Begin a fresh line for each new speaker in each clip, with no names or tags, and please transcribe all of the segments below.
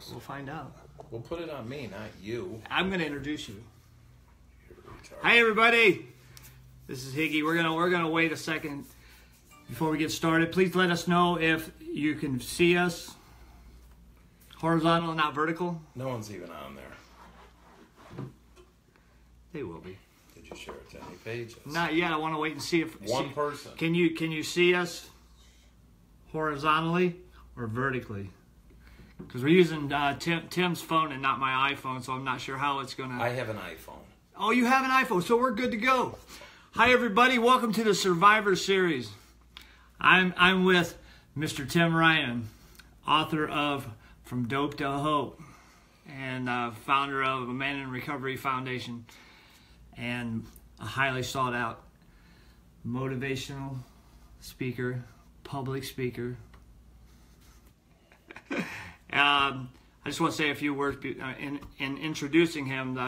yours?
We'll find out.
We'll put it on me, not you.
I'm going to introduce you. Hi, everybody. This is Higgy. We're gonna wait a second before we get started. Please let us know if you can see us horizontal and not vertical.
No one's even on there.
They will be.
Did you share it to any pages?
Not yet. I want to wait and see if
one person.
Can you see us horizontally or vertically? Because we're using Tim's phone and not my iPhone, so I'm not sure how it's gonna.
I have an iPhone.
Oh, you have an iPhone, so we're good to go. Hi, everybody. Welcome to the Survivor Series. I'm with Mr. Tim Ryan, author of From Dope to Hope, and founder of a Man in Recovery Foundation, and a highly sought out motivational speaker, public speaker. I just want to say a few words in introducing him.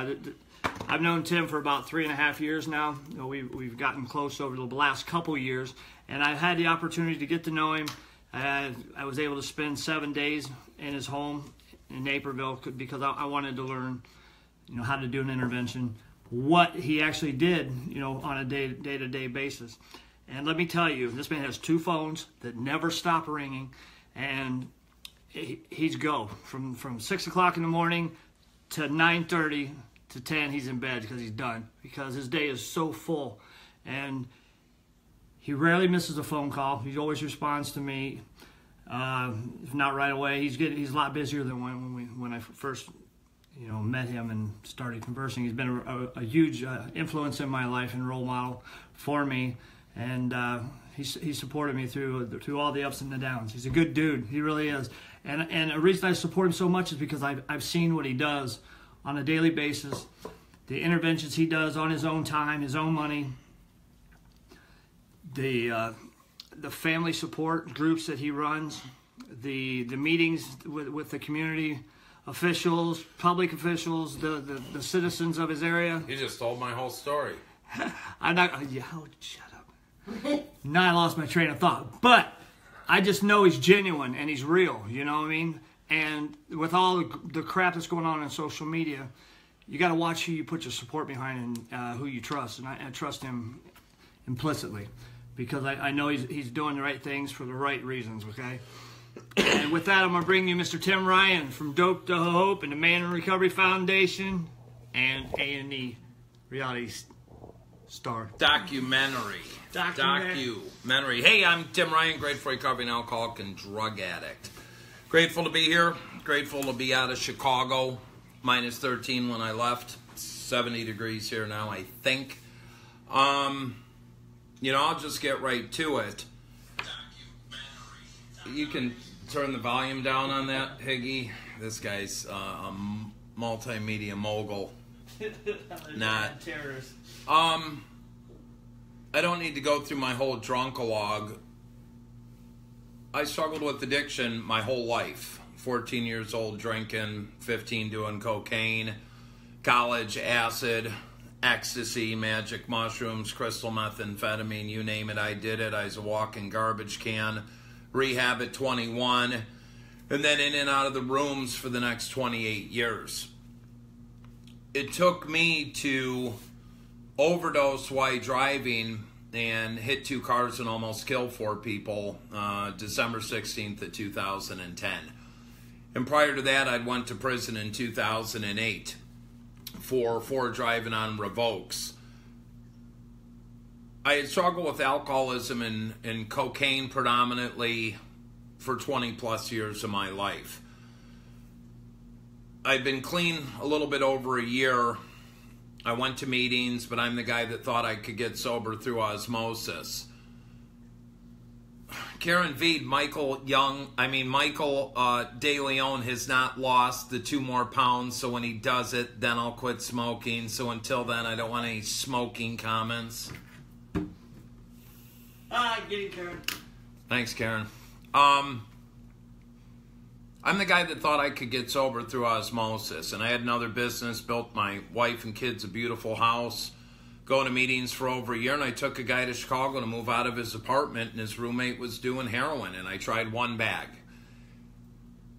I've known Tim for about 3.5 years now. You know, we've gotten close over the last couple years, and I've had the opportunity to get to know him. I was able to spend 7 days in his home in Naperville because I wanted to learn, you know, how to do an intervention, what he actually did, you know, on a day-to-day basis. And let me tell you, this man has 2 phones that never stop ringing, and he's go from 6 o'clock in the morning to 9:30 to 10. He's in bed because he's done, because his day is so full, and he rarely misses a phone call. He always responds to me, if not right away. He's a lot busier than when I first, you know, met him and started conversing. He's been a huge influence in my life and role model for me, and he supported me through all the ups and the downs. He's a good dude. He really is. And the reason I support him so much is because I've seen what he does on a daily basis, the interventions he does on his own time, his own money, the family support groups that he runs, the meetings with the community officials, public officials, the citizens of his area.
You just told my whole story.
I'm not. Oh, shut up. Now I lost my train of thought, but I just know he's genuine and he's real, you know what I mean? And with all the crap that's going on social media, you got to watch who you put your support behind and who you trust. And I trust him implicitly because I know he's doing the right things for the right reasons, okay? And with that, I'm going to bring you Mr. Tim Ryan from Dope to Hope and the Man in Recovery Foundation and A&E reality star.
Documentary. Hey, I'm Tim Ryan, grateful recovering alcoholic and drug addict. Grateful to be here. Grateful to be out of Chicago. Minus 13 when I left. 70 degrees here now, I think. You know, I'll just get right to it. You can turn the volume down on that, Higgy. This guy's a multimedia mogul. Not
terrorist.
I don't need to go through my whole drunkalogue. I struggled with addiction my whole life. 14 years old drinking, 15 doing cocaine, college acid, ecstasy, magic mushrooms, crystal methamphetamine, you name it, I did it. I was a walking garbage can. Rehab at 21, and then in and out of the rooms for the next 28 years. It took me to overdose while driving and hit 2 cars and almost kill 4 people December 16th of 2010. And prior to that, I went to prison in 2008 for driving on revokes. I had struggled with alcoholism and cocaine predominantly for 20 plus years of my life. I'd been clean a little bit over a year. I went to meetings, but I'm the guy that thought I could get sober through osmosis. Karen Veed, Michael De Leon has not lost the 2 more pounds, so when he does it, then I'll quit smoking. So until then, I don't want any smoking comments.
Get it, Karen.
Thanks, Karen. I'm the guy that thought I could get sober through osmosis, and I had another business, built my wife and kids a beautiful house, going to meetings for over a year, and I took a guy to Chicago to move out of his apartment, and his roommate was doing heroin, and I tried 1 bag.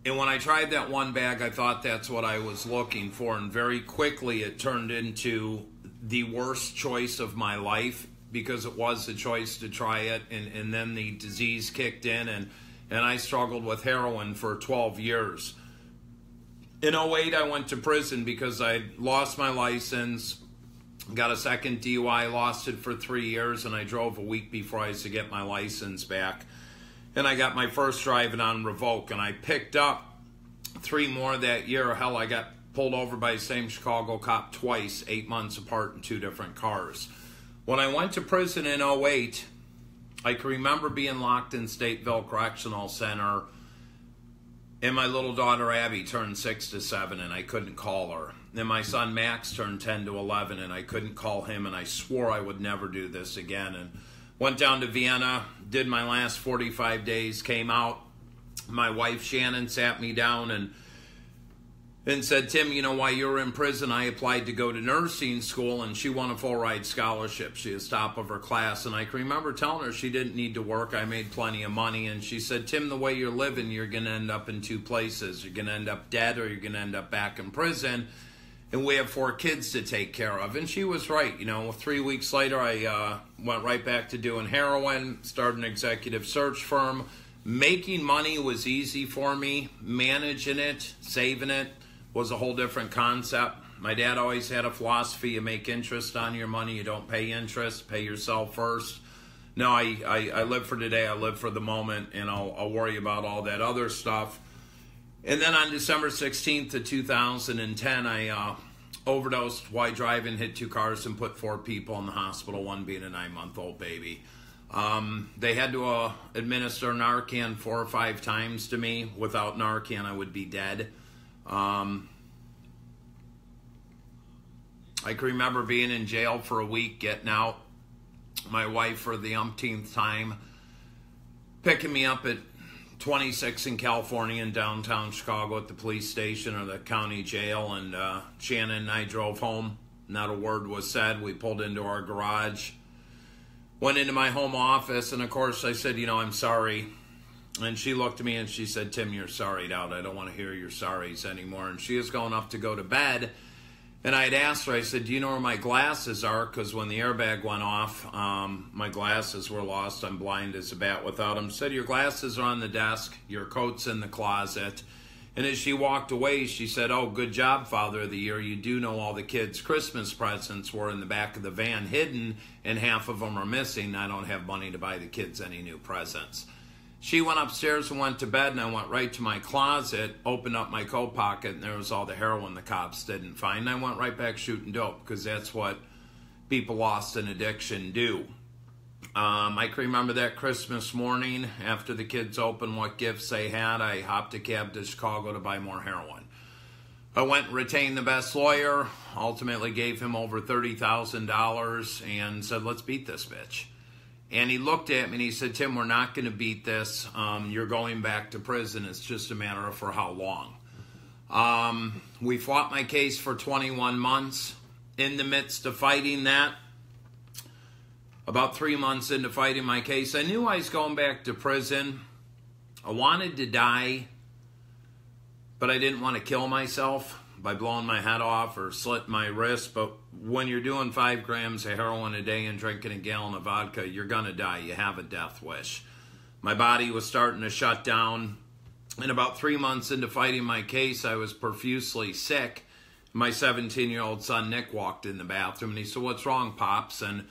And when I tried that one bag, I thought that's what I was looking for. And very quickly it turned into the worst choice of my life, because it was a choice to try it. And then the disease kicked in, and I struggled with heroin for 12 years. In '08, I went to prison because I lost my license, got a second DUI, lost it for 3 years, and I drove a week before I was to get my license back. And I got my first driving on revoke, and I picked up 3 more that year. Hell, I got pulled over by the same Chicago cop twice, 8 months apart in 2 different cars. When I went to prison in '08, I can remember being locked in Stateville Correctional Center, and my little daughter Abby turned 6 to 7, and I couldn't call her. Then my son Max turned 10 to 11, and I couldn't call him, and I swore I would never do this again. And went down to Vienna, did my last 45 days, came out. My wife Shannon sat me down and said, Tim, you know, while you were in prison, I applied to go to nursing school, and she won a full-ride scholarship. She was top of her class, and I can remember telling her she didn't need to work. I made plenty of money, and she said, Tim, the way you're living, you're going to end up in 2 places. You're going to end up dead, or you're going to end up back in prison, and we have 4 kids to take care of. And she was right. You know, 3 weeks later, I went right back to doing heroin, started an executive search firm. Making money was easy for me. Managing it, saving it, was a whole different concept. My dad always had a philosophy: you make interest on your money, you don't pay interest, pay yourself first. No, I live for today, I live for the moment, and I'll worry about all that other stuff. And then on December 16th of 2010, I overdosed while driving, hit 2 cars, and put 4 people in the hospital, one being a 9-month-old baby. They had to administer Narcan 4 or 5 times to me. Without Narcan, I would be dead. I can remember being in jail for a week, getting out. My wife, for the umpteenth time, picking me up at 26 in California in downtown Chicago at the police station or the county jail, and Shannon and I drove home. Not a word was said. We pulled into our garage, went into my home office, and of course I said, you know, I'm sorry. And she looked at me and she said, Tim, you're sorryed out. I don't want to hear your sorries anymore. And she was going up to go to bed. And I had asked her, I said, do you know where my glasses are? Because when the airbag went off, my glasses were lost. I'm blind as a bat without them. She said, your glasses are on the desk. Your coat's in the closet. And as she walked away, she said, oh, good job, Father of the Year. You do know all the kids' Christmas presents were in the back of the van hidden, and half of them are missing. I don't have money to buy the kids any new presents. She went upstairs and went to bed, and I went right to my closet, opened up my coat pocket, and there was all the heroin the cops didn't find. And I went right back shooting dope, because that's what people lost in addiction do. I can remember that Christmas morning, after the kids opened what gifts they had, I hopped a cab to Chicago to buy more heroin. I went and retained the best lawyer, ultimately gave him over $30,000, and said, let's beat this bitch. And he looked at me and he said, Tim, we're not going to beat this. You're going back to prison. It's just a matter of for how long. We fought my case for 21 months. In the midst of fighting that, about 3 months into fighting my case, I knew I was going back to prison. I wanted to die, but I didn't want to kill myself by blowing my head off or slitting my wrist. But when you're doing 5 grams of heroin a day and drinking a gallon of vodka, you're going to die. You have a death wish. My body was starting to shut down. And about 3 months into fighting my case, I was profusely sick. My 17-year-old son, Nick, walked in the bathroom and he said, what's wrong, Pops? And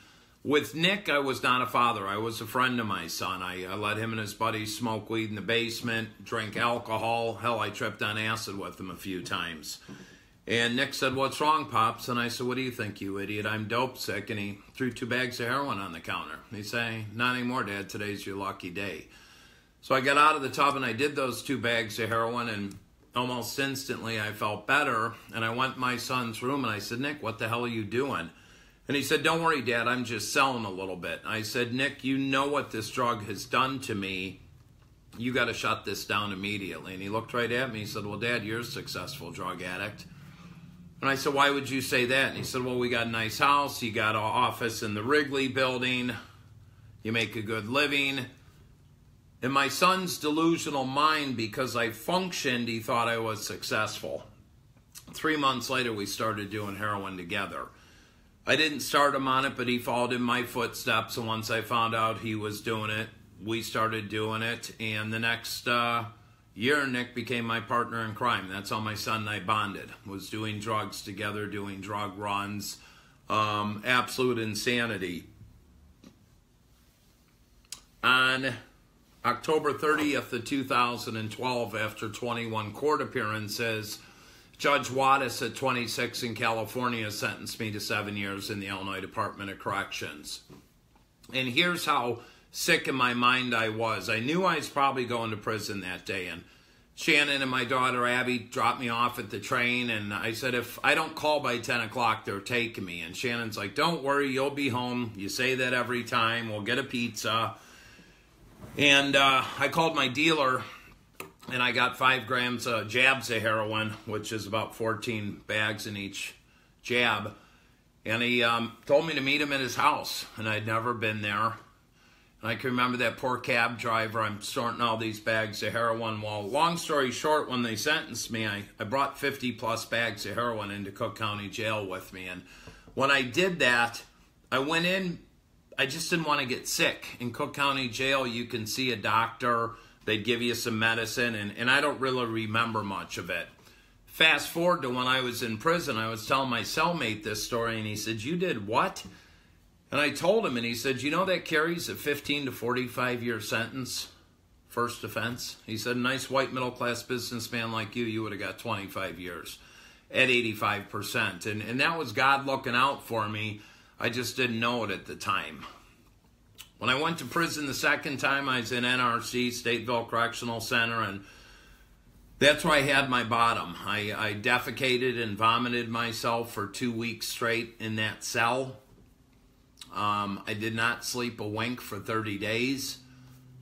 with Nick, I was not a father. I was a friend of my son. I let him and his buddies smoke weed in the basement, drink alcohol. Hell, I tripped on acid with them a few times. And Nick said, what's wrong, Pops? And I said, what do you think, you idiot? I'm dope sick. And he threw 2 bags of heroin on the counter. He said, not anymore, Dad. Today's your lucky day. So I got out of the tub and I did those 2 bags of heroin, and almost instantly I felt better. And I went in my son's room and I said, Nick, what the hell are you doing? And he said, don't worry, Dad, I'm just selling a little bit. I said, Nick, you know what this drug has done to me. You got to shut this down immediately. And he looked right at me. He said, well, Dad, you're a successful drug addict. And I said, why would you say that? And he said, well, we got a nice house. You got an office in the Wrigley building. You make a good living. In my son's delusional mind, because I functioned, he thought I was successful. 3 months later, we started doing heroin together. I didn't start him on it, but he followed in my footsteps, and once I found out he was doing it, we started doing it, and the next year, Nick became my partner in crime. That's how my son and I bonded, was doing drugs together, doing drug runs, absolute insanity. On October 30th of 2012, after 21 court appearances, Judge Wattis at 26 in California sentenced me to 7 years in the Illinois Department of Corrections. And here's how sick in my mind I was. I knew I was probably going to prison that day, and Shannon and my daughter Abby dropped me off at the train, and I said, if I don't call by 10 o'clock, they're taking me. And Shannon's like, don't worry, you'll be home. You say that every time. We'll get a pizza. And I called my dealer, and I got 5 grams of jabs of heroin, which is about 14 bags in each jab. And he told me to meet him at his house, and I'd never been there. And I can remember that poor cab driver. I'm sorting all these bags of heroin. Well, long story short, when they sentenced me, I brought 50-plus bags of heroin into Cook County Jail with me. And when I did that, I went in. I just didn't want to get sick. In Cook County Jail, you can see a doctor. They'd give you some medicine, and I don't really remember much of it. Fast forward to when I was in prison, I was telling my cellmate this story, and he said, you did what? And I told him, and he said, you know that carries a 15 to 45-year sentence, first offense? He said, a nice white middle-class businessman like you would have got 25 years at 85%. And that was God looking out for me. I just didn't know it at the time. When I went to prison the second time, I was in NRC, Stateville Correctional Center, and that's where I had my bottom. I defecated and vomited myself for 2 weeks straight in that cell. I did not sleep a wink for 30 days.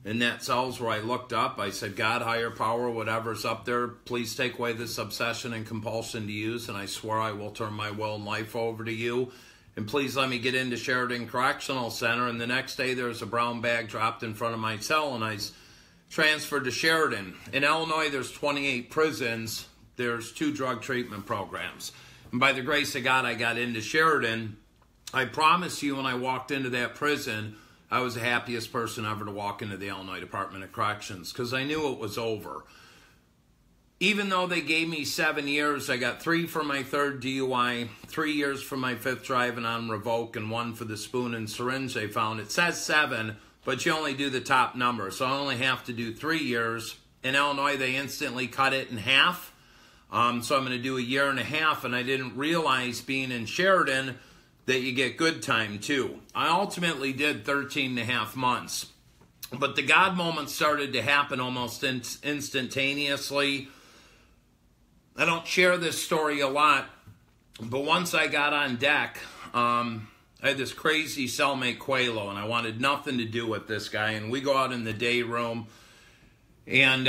In that cell's where I looked up, I said, God, higher power, whatever's up there, please take away this obsession and compulsion to use, and I swear I will turn my will and life over to you. And please let me get into Sheridan Correctional Center. And the next day there was a brown bag dropped in front of my cell, and I was transferred to Sheridan. In Illinois, there's 28 prisons. There's 2 drug treatment programs. And by the grace of God, I got into Sheridan. I promise you, when I walked into that prison, I was the happiest person ever to walk into the Illinois Department of Corrections, because I knew it was over. Even though they gave me 7 years, I got 3 for my 3rd DUI, 3 years for my 5th driving on revoke, and 1 for the spoon and syringe they found. It says 7, but you only do the top number, so I only have to do 3 years. In Illinois, they instantly cut it in half, so I'm going to do a year and a half, and I didn't realize, being in Sheridan, that you get good time too. I ultimately did 13 and a half months, but the God moment started to happen almost instantaneously. I don't share this story a lot, but once I got on deck, I had this crazy cellmate, Quelo, and I wanted nothing to do with this guy. And we go out in the day room, and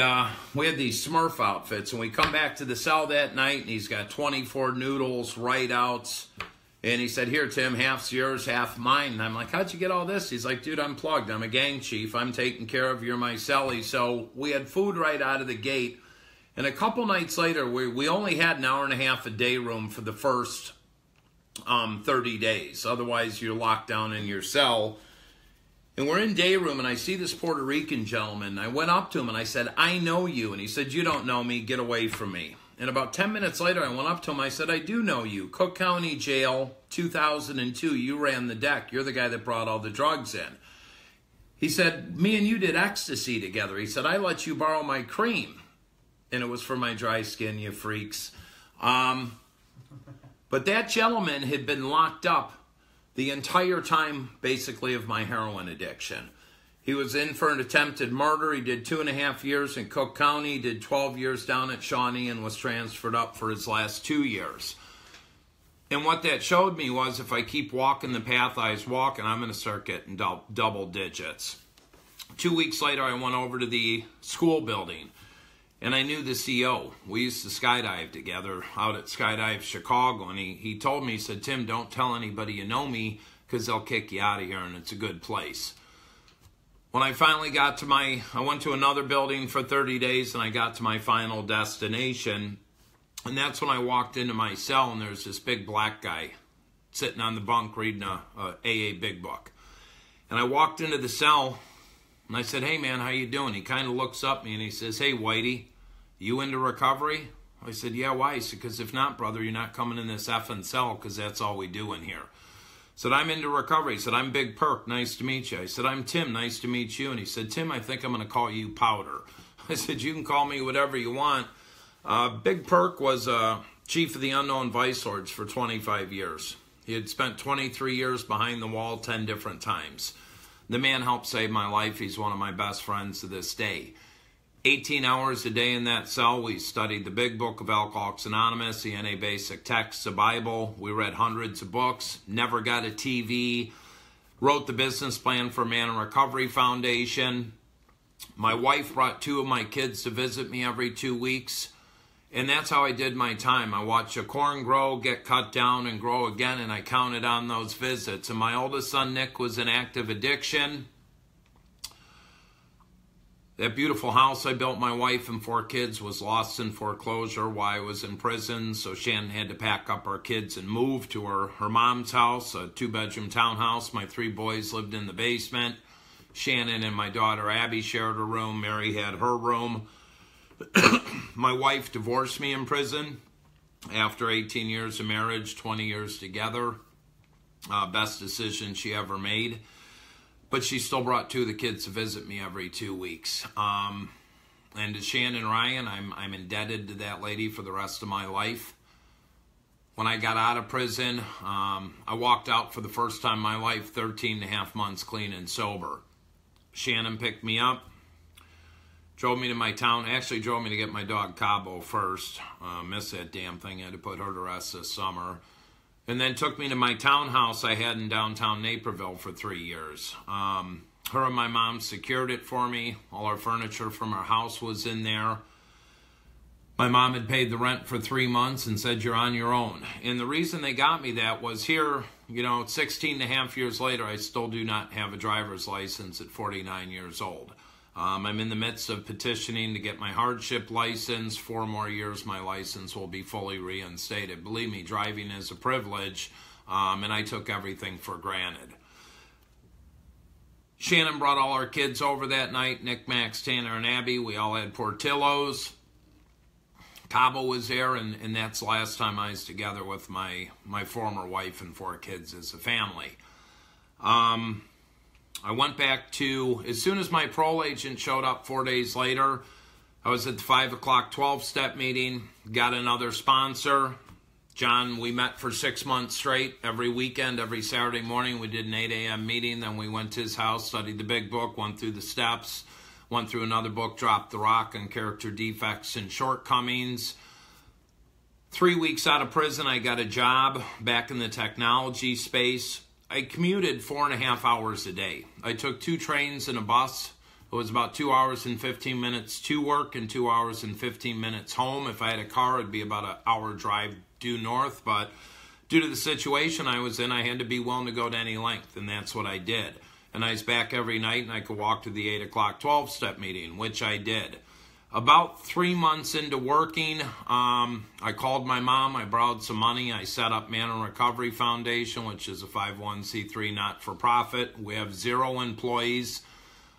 we had these Smurf outfits. And we come back to the cell that night, and he's got 24 noodles, write-outs. And he said, here, Tim, half's yours, half mine. And I'm like, how'd you get all this? He's like, dude, I'm plugged. I'm a gang chief. I'm taking care of you, my cellie. So we had food right out of the gate. And a couple nights later, we only had an hour and a half a day room for the first 30 days. Otherwise, you're locked down in your cell. And we're in day room, and I see this Puerto Rican gentleman. I went up to him, and I said, I know you. And he said, you don't know me. Get away from me. And about 10 minutes later, I went up to him. I said, I do know you. Cook County Jail, 2002. You ran the deck. You're the guy that brought all the drugs in. He said, me and you did ecstasy together. He said, I let you borrow my cream. And it was for my dry skin, you freaks. But that gentleman had been locked up the entire time, basically, of my heroin addiction. He was in for an attempted murder. He did 2.5 years in Cook County. He did 12 years down at Shawnee and was transferred up for his last 2 years. And what that showed me was, if I keep walking the path I was walking, I'm going to start getting double digits. 2 weeks later, I went over to the school building. And I knew the CO. We used to skydive together out at Skydive Chicago. And he told me, he said, Tim, don't tell anybody you know me, because they'll kick you out of here, and it's a good place. When I finally got to I went to another building for 30 days and I got to my final destination. And that's when I walked into my cell and there's this big black guy sitting on the bunk reading a AA Big Book. And I walked into the cell and I said, "Hey man, how you doing?" He kind of looks up at me and he says, "Hey Whitey, you into recovery?" I said, "Yeah, why?" He said, "Because if not, brother, you're not coming in this effing cell because that's all we do in here." I said, "I'm into recovery." He said, "I'm Big Perk, nice to meet you." I said, "I'm Tim, nice to meet you." And he said, "Tim, I think I'm going to call you Powder." I said, "You can call me whatever you want." Big Perk was chief of the Unknown Vice Lords for 25 years. He had spent 23 years behind the wall 10 different times. The man helped save my life. He's one of my best friends to this day. 18 hours a day in that cell, we studied the Big Book of Alcoholics Anonymous, the NA Basic Text, the Bible. We read hundreds of books, never got a TV, wrote the business plan for Man in Recovery Foundation. My wife brought 2 of my kids to visit me every 2 weeks. And that's how I did my time. I watched a corn grow, get cut down, and grow again, and I counted on those visits. And my oldest son, Nick, was in active addiction. That beautiful house I built my wife and 4 kids was lost in foreclosure while I was in prison, so Shannon had to pack up our kids and move to her mom's house, a 2-bedroom townhouse. My 3 boys lived in the basement. Shannon and my daughter Abby shared a room. Mary had her room. My wife divorced me in prison after 18 years of marriage, 20 years together. Best decision she ever made. But she still brought 2 of the kids to visit me every 2 weeks. And to Shannon Ryan, I'm indebted to that lady for the rest of my life. When I got out of prison, I walked out for the first time in my life 13 and a half months clean and sober. Shannon picked me up. Drove me to my town. Actually drove me to get my dog Cabo first. Missed that damn thing. I had to put her to rest this summer. And then took me to my townhouse I had in downtown Naperville for 3 years. Her and my mom secured it for me. All our furniture from our house was in there. My mom had paid the rent for 3 months and said, "You're on your own." And the reason they got me that was here, 16 and a half years later, I still do not have a driver's license at 49 years old. I'm in the midst of petitioning to get my hardship license. 4 more years, my license will be fully reinstated. Believe me, driving is a privilege, and I took everything for granted. Shannon brought all our kids over that night, Nick, Max, Tanner, and Abby. We all had Portillos. Cabo was there, and that's the last time I was together with my former wife and 4 kids as a family. I went back to, as soon as my parole agent showed up 4 days later, I was at the 5 o'clock 12-step meeting, got another sponsor. John, we met for 6 months straight. Every weekend, every Saturday morning, we did an 8 a.m. meeting. Then we went to his house, studied the Big Book, went through the steps, went through another book, Dropped the Rock on character defects and shortcomings. 3 weeks out of prison, I got a job back in the technology space. I commuted 4.5 hours a day. I took 2 trains and a bus. It was about 2 hours and 15 minutes to work and 2 hours and 15 minutes home. If I had a car, it'd be about an hour drive due north. But due to the situation I was in, I had to be willing to go to any length, and that's what I did. And I was back every night, and I could walk to the 8 o'clock 12-step meeting, which I did. About 3 months into working, I called my mom. I borrowed some money. I set up Man in Recovery Foundation, which is a 501c3 not-for-profit. We have 0 employees.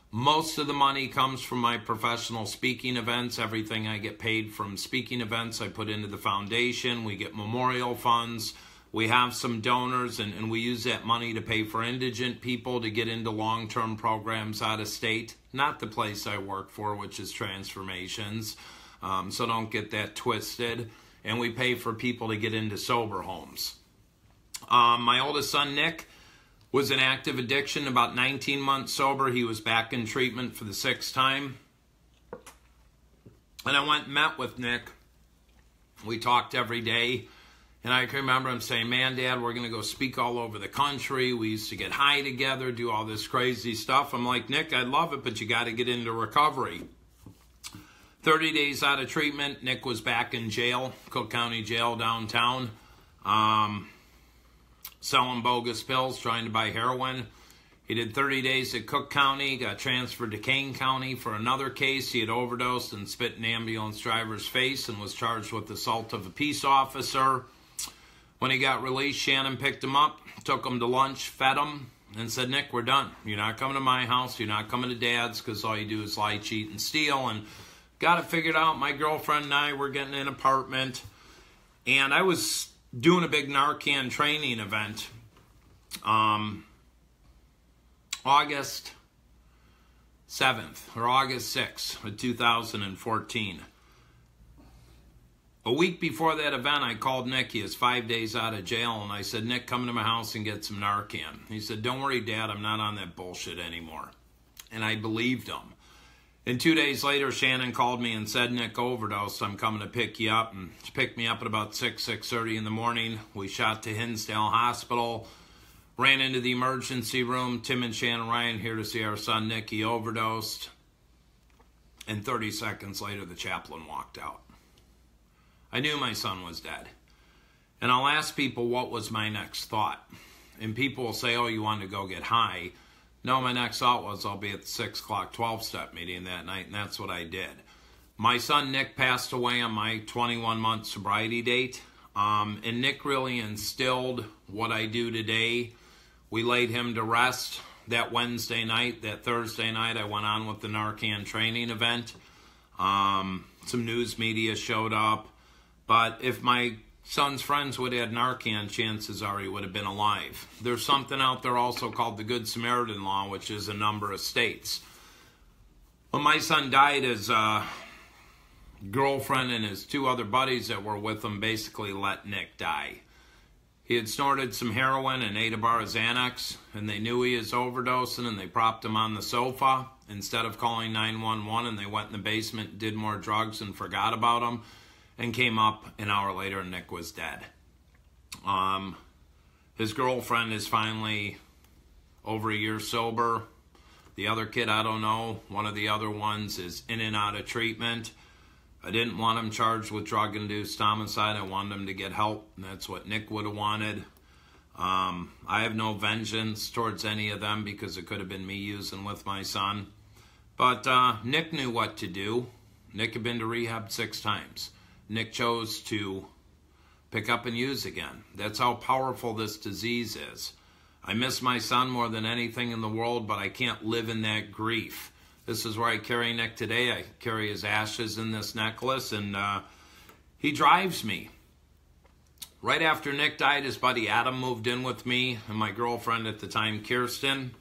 Most of the money comes from my professional speaking events. Everything I get paid from speaking events, I put into the foundation. We get memorial funds. We have some donors, and we use that money to pay for indigent people to get into long-term programs out of state. Not the place I work for, which is Transformations. So don't get that twisted. And we pay for people to get into sober homes. My oldest son, Nick, was in active addiction, about 19 months sober. He was back in treatment for the 6th time. And I went and met with Nick. We talked every day. And I can remember him saying, "Man, Dad, we're going to go speak all over the country. We used to get high together, do all this crazy stuff." I'm like, "Nick, I love it, but you got to get into recovery." 30 days out of treatment, Nick was back in jail, Cook County Jail downtown, selling bogus pills, trying to buy heroin. He did 30 days at Cook County, got transferred to Kane County for another case. He had overdosed and spit in an ambulance driver's face and was charged with assault of a peace officer. When he got released, Shannon picked him up, took him to lunch, fed him, and said, Nick, we're done. You're not coming to my house. You're not coming to Dad's, because all you do is lie, cheat, and steal. And got it figured out. My girlfriend and I were getting an apartment. And I was doing a big Narcan training event. August 7th or August 6th of 2014. A week before that event, I called Nick. He is 5 days out of jail, and I said, Nick, come to my house and get some Narcan. He said, don't worry, Dad, I'm not on that bullshit anymore. And I believed him. And 2 days later, Shannon called me and said, Nick overdosed. I'm coming to pick you up. And she picked me up at about 6:30 in the morning. We shot to Hinsdale Hospital. Ran into the emergency room. Tim and Shannon Ryan here to see our son Nick. He overdosed. And 30 seconds later, the chaplain walked out. I knew my son was dead. And I'll ask people, what was my next thought? And people will say, oh, you wanted to go get high. No, my next thought was I'll be at the 6 o'clock 12-step meeting that night, and that's what I did. My son Nick passed away on my 21-month sobriety date. And Nick really instilled what I do today. We laid him to rest that Wednesday night. That Thursday night, I went on with the Narcan training event. Some news media showed up. But if my son's friends would have had Narcan, chances are he would have been alive. There's something out there also called the Good Samaritan Law, which is a number of states. When my son died, his girlfriend and his two other buddies that were with him basically let Nick die. He had snorted some heroin and ate a bar of Xanax, and they knew he was overdosing, and they propped him on the sofa instead of calling 911, and they went in the basement, did more drugs, and forgot about him, and came up an hour later, and Nick was dead. His girlfriend is finally over a year sober. The other kid, I don't know. One of the other ones is in and out of treatment. I didn't want him charged with drug-induced homicide. I wanted him to get help, and that's what Nick would have wanted. I have no vengeance towards any of them because it could have been me using with my son. But Nick knew what to do. Nick had been to rehab 6 times. Nick chose to pick up and use again. That's how powerful this disease is. I miss my son more than anything in the world, but I can't live in that grief. This is where I carry Nick today. I carry his ashes in this necklace, and he drives me. Right after Nick died, his buddy Adam moved in with me and my girlfriend at the time, Kirsten.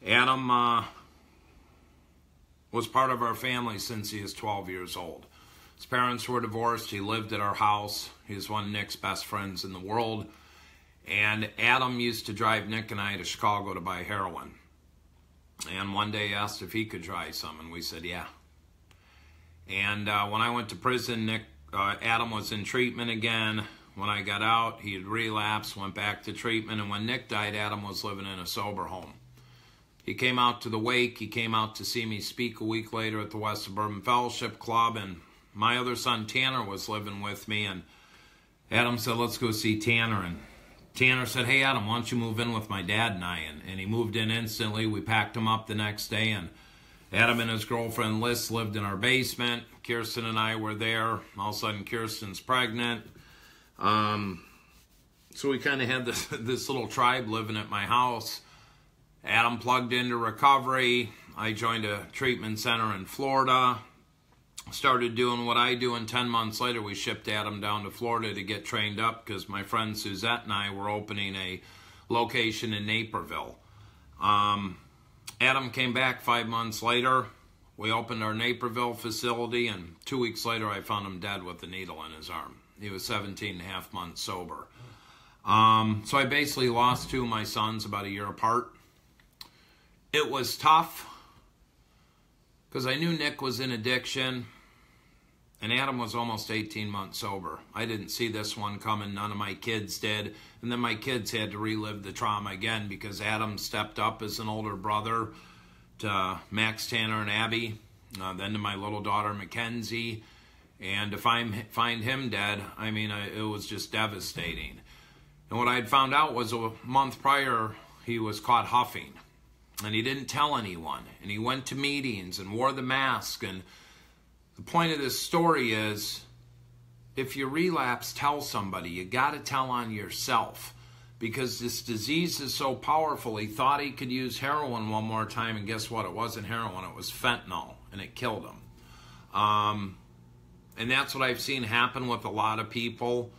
Adam was part of our family since he was 12 years old. His parents were divorced. He lived at our house. He was one of Nick's best friends in the world. And Adam used to drive Nick and I to Chicago to buy heroin. And one day he asked if he could try some, and we said, yeah. And when I went to prison, Adam was in treatment again. When I got out, he had relapsed, went back to treatment, and when Nick died, Adam was living in a sober home. He came out to the wake. He came out to see me speak a week later at the West Suburban Fellowship Club, and my other son, Tanner, was living with me, and Adam said, let's go see Tanner, and Tanner said, hey, Adam, why don't you move in with my dad and I? And he moved in instantly. We packed him up the next day, and Adam and his girlfriend, Liz, lived in our basement. Kirsten and I were there. All of a sudden, Kirsten's pregnant. So we kind of had this little tribe living at my house. Adam plugged into recovery. I joined a treatment center in Florida. Started doing what I do, and 10 months later we shipped Adam down to Florida to get trained up because my friend Suzette and I were opening a location in Naperville. Adam came back 5 months later. We opened our Naperville facility, and 2 weeks later I found him dead with a needle in his arm. He was 17 and a half months sober. So I basically lost 2 of my sons about a year apart. It was tough because I knew Nick was in addiction, and Adam was almost 18 months sober. I didn't see this one coming. None of my kids did. And then my kids had to relive the trauma again because Adam stepped up as an older brother to Max, Tanner, and Abby, then to my little daughter, Mackenzie. And to find him dead, I mean, it was just devastating. And what I had found out was a month prior, he was caught huffing. And he didn't tell anyone. And he went to meetings and wore the mask. And the point of this story is, if you relapse, tell somebody. You got to tell on yourself. Because this disease is so powerful. He thought he could use heroin one more time, and guess what? It wasn't heroin, it was fentanyl, and it killed him. And that's what I've seen happen with a lot of people.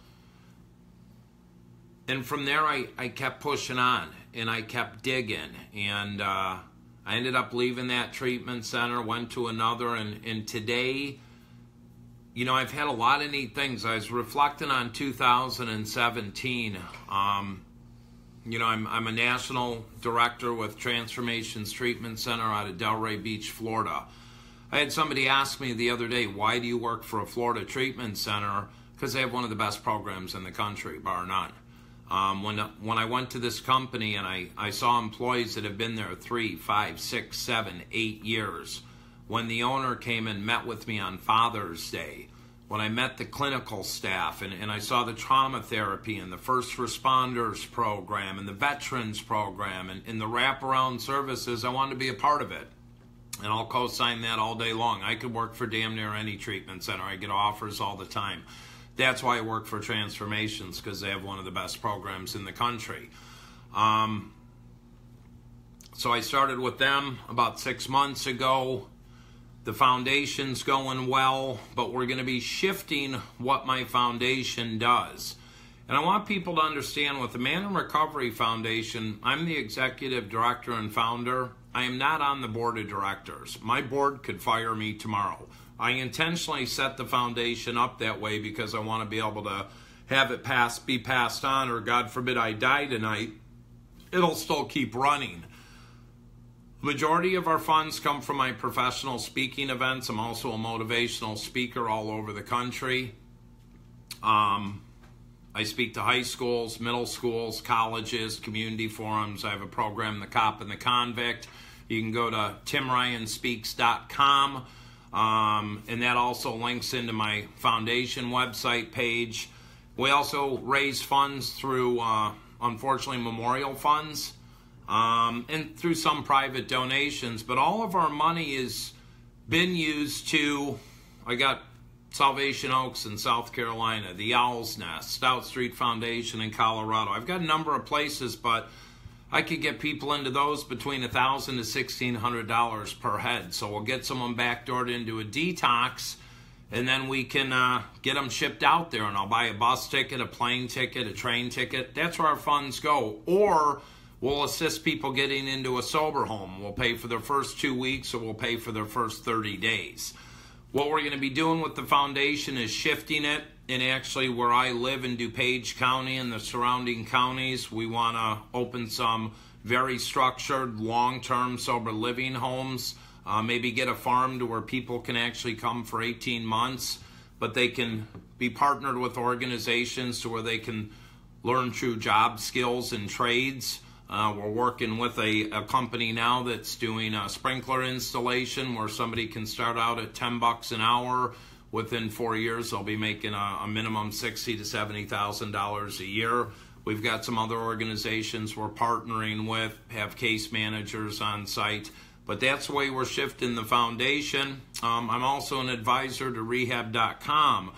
And from there, I kept pushing on, and I kept digging. And I ended up leaving that treatment center, went to another, and today, you know, I've had a lot of neat things. I was reflecting on 2017. You know, I'm a national director with Transformations Treatment Center out of Delray Beach, Florida. I had somebody ask me the other day, why do you work for a Florida treatment center? Because they have one of the best programs in the country, bar none. When I went to this company and I saw employees that have been there 3, 5, 6, 7, 8 years, when the owner came and met with me on Father's Day, when I met the clinical staff and I saw the trauma therapy and the first responders program and the veterans program and the wraparound services, I wanted to be a part of it. And I'll co-sign that all day long. I could work for damn near any treatment center. I get offers all the time. That's why I work for Transformations, because they have one of the best programs in the country. So I started with them about 6 months ago. The foundation's going well, but we're going to be shifting what my foundation does. And I want people to understand, with the Man in Recovery Foundation, I'm the executive director and founder. I am not on the board of directors. My board could fire me tomorrow. I intentionally set the foundation up that way because I want to be able to have it be passed on, or God forbid I die tonight, it'll still keep running. Majority of our funds come from my professional speaking events. I'm also a motivational speaker all over the country. I speak to high schools, middle schools, colleges, community forums. I have a program, The Cop and the Convict. You can go to timryanspeaks.com, and that also links into my foundation website page. We also raise funds through, unfortunately, memorial funds. And through some private donations, but all of our money has been used to, I got Salvation Oaks in South Carolina, the Owl's Nest, Stout Street Foundation in Colorado. I've got a number of places, but I could get people into those between $1,000 to $1,600 per head. So we'll get someone backdoored into a detox, and then we can get them shipped out there, and I'll buy a bus ticket, a plane ticket, a train ticket. That's where our funds go. Or we'll assist people getting into a sober home. We'll pay for their first 2 weeks, or we'll pay for their first 30 days. What we're going to be doing with the foundation is shifting it. And actually, where I live in DuPage County and the surrounding counties, we want to open some very structured, long-term sober living homes. Maybe get a farm to where people can actually come for 18 months, but they can be partnered with organizations to where they can learn true job skills and trades. We're working with a company now that's doing a sprinkler installation where somebody can start out at $10 an hour. Within 4 years, they'll be making a minimum $60,000 to $70,000 a year. We've got some other organizations we're partnering with, have case managers on site. But that's the way we're shifting the foundation. I'm also an advisor to rehab.com,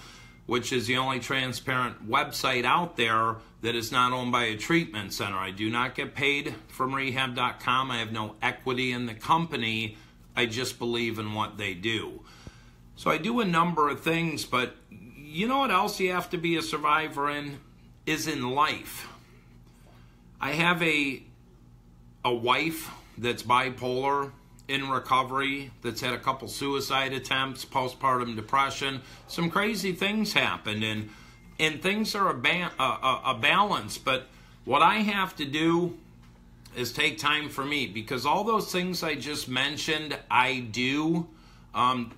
which is the only transparent website out there that is not owned by a treatment center. I do not get paid from rehab.com. I have no equity in the company. I just believe in what they do. So I do a number of things, but you know what else you have to be a survivor in? Is in life. I have a wife that's bipolar, in recovery, that's had a couple suicide attempts, postpartum depression. Some crazy things happened, and things are a balance. But what I have to do is take time for me, because all those things I just mentioned, I do.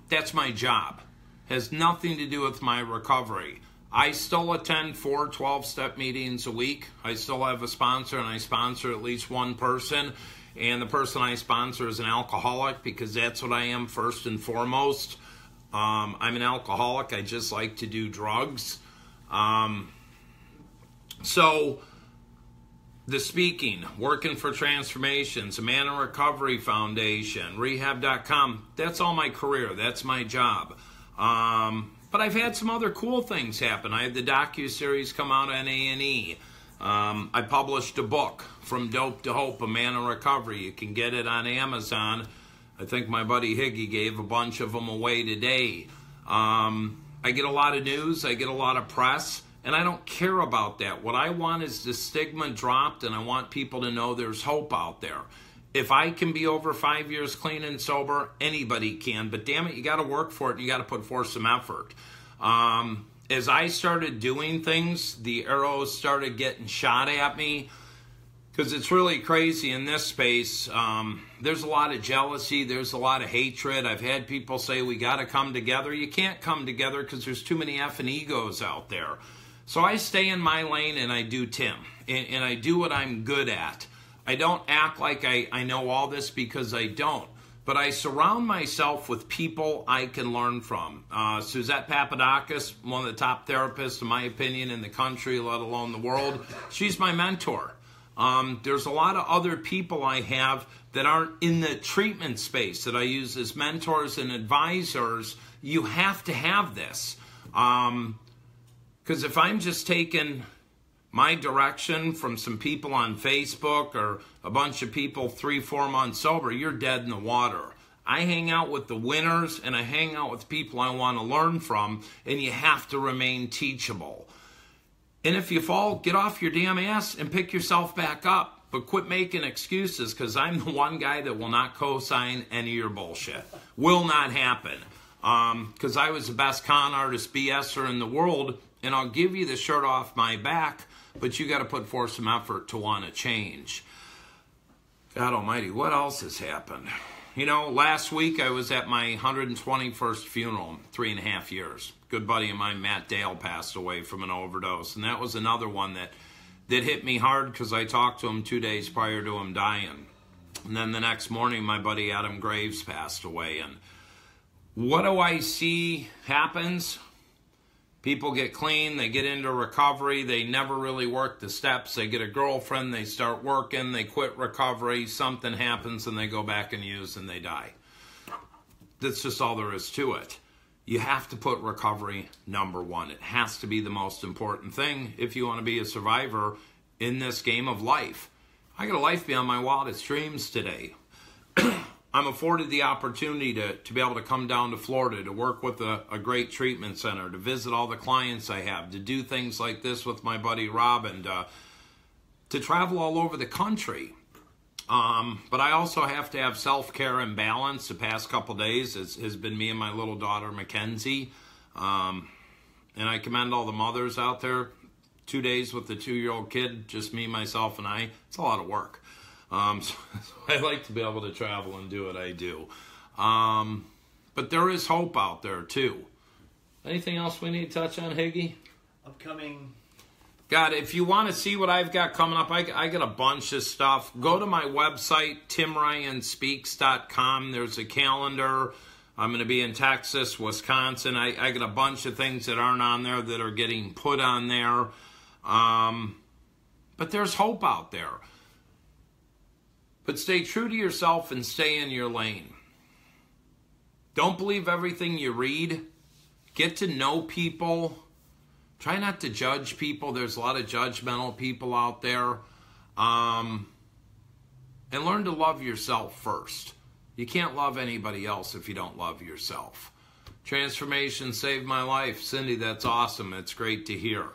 That's my job. Has nothing to do with my recovery. I still attend 4 12-step meetings a week. I still have a sponsor, and I sponsor at least one person. And the person I sponsor is an alcoholic, because that's what I am first and foremost. I'm an alcoholic. I just like to do drugs. So the speaking, working for Transformations, a Man in Recovery Foundation, rehab.com, that's all my career. That's my job. But I've had some other cool things happen. I had the docuseries come out on A&E. I published a book, From Dope to Hope, A Man in Recovery. You can get it on Amazon. I think my buddy Higgy gave a bunch of them away today. I get a lot of news. I get a lot of press. And I don't care about that. What I want is the stigma dropped, and I want people to know there's hope out there. If I can be over 5 years clean and sober, anybody can. But damn it, you got to work for it, and you got to put forth some effort. As I started doing things, the arrows started getting shot at me. Because it's really crazy in this space. There's a lot of jealousy. There's a lot of hatred. I've had people say, we got to come together. You can't come together because there's too many effing egos out there. So I stay in my lane and I do Tim. And I do what I'm good at. I don't act like I know all this because I don't. But I surround myself with people I can learn from. Suzette Papadakis, one of the top therapists, in my opinion, in the country, let alone the world. She's my mentor. There's a lot of other people I have that aren't in the treatment space that I use as mentors and advisors. You have to have this. Because if I'm just taking my direction from some people on Facebook or a bunch of people 3-4 months sober, you're dead in the water. I hang out with the winners and I hang out with people I want to learn from, and you have to remain teachable. And if you fall, get off your damn ass and pick yourself back up. But quit making excuses, because I'm the one guy that will not co-sign any of your bullshit. Will not happen. Because I was the best con artist BSer in the world, and I'll give you the shirt off my back, but you got to put forth some effort to want to change. God almighty, what else has happened? You know, last week I was at my 121st funeral, 3.5 years. Good buddy of mine, Matt Dale, passed away from an overdose, and that was another one that hit me hard because I talked to him 2 days prior to him dying. And then the next morning, my buddy Adam Graves passed away. And what do I see happens? People get clean, they get into recovery, they never really work the steps, they get a girlfriend, they start working, they quit recovery, something happens and they go back and use and they die. That's just all there is to it. You have to put recovery number one. It has to be the most important thing if you want to be a survivor in this game of life. I got a life beyond my wildest dreams today. I'm afforded the opportunity to be able to come down to Florida, to work with a great treatment center, to visit all the clients I have, to do things like this with my buddy Robin, to travel all over the country. But I also have to have self-care and balance. The past couple days has been me and my little daughter, Mackenzie. And I commend all the mothers out there. 2 days with the 2-year-old kid, just me, myself, and I. It's a lot of work. So I like to be able to travel and do what I do. But there is hope out there, too. Anything else we need to touch on, Higgy?
Upcoming...
God, if you want to see what I've got coming up, I got a bunch of stuff. Go to my website, timryanspeaks.com. There's a calendar. I'm going to be in Texas, Wisconsin. I got a bunch of things that aren't on there that are getting put on there. But there's hope out there. But stay true to yourself and stay in your lane. Don't believe everything you read. Get to know people. Try not to judge people. There's a lot of judgmental people out there. And learn to love yourself first. You can't love anybody else if you don't love yourself. Transformation saved my life. Cindy, that's awesome. It's great to hear.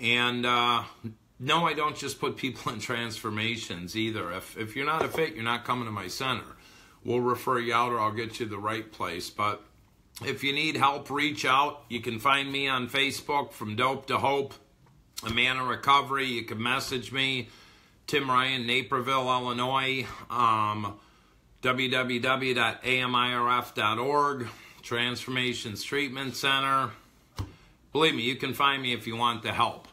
And no, I don't just put people in transformations either. If you're not a fit, you're not coming to my center. We'll refer you out or I'll get you the right place. But if you need help, reach out. You can find me on Facebook, From Dope to Hope, a Man in Recovery. You can message me, Tim Ryan, Naperville, Illinois, www.amirf.org, Transformations Treatment Center. Believe me, you can find me if you want the help.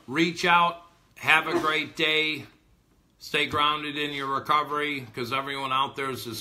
Reach out. Have a great day. Stay grounded in your recovery, because everyone out there is a